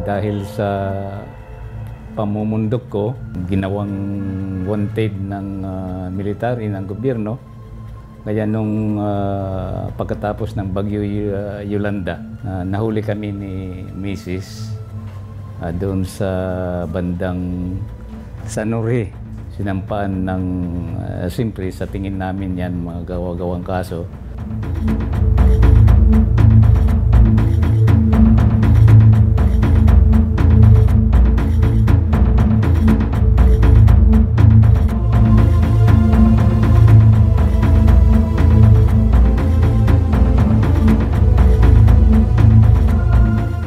Dahil sa pamumundok ko, ginawang wanted ng military, ng gobyerno. Kaya nung pagkatapos ng Bagyo Yolanda, nahuli kami ni Mrs. Doon sa bandang Sanuri. Sinampaan ng simple, sa tingin namin yan mga gawa-gawang kaso.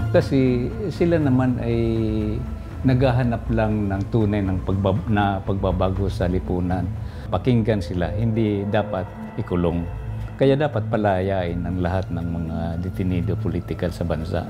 Kasi sila naman ay naghahanap lang ng tunay ng pagbabago sa lipunan. Pakinggan sila, hindi dapat ikulong. Kaya dapat palayain ang lahat ng mga detenido politikal sa bansa.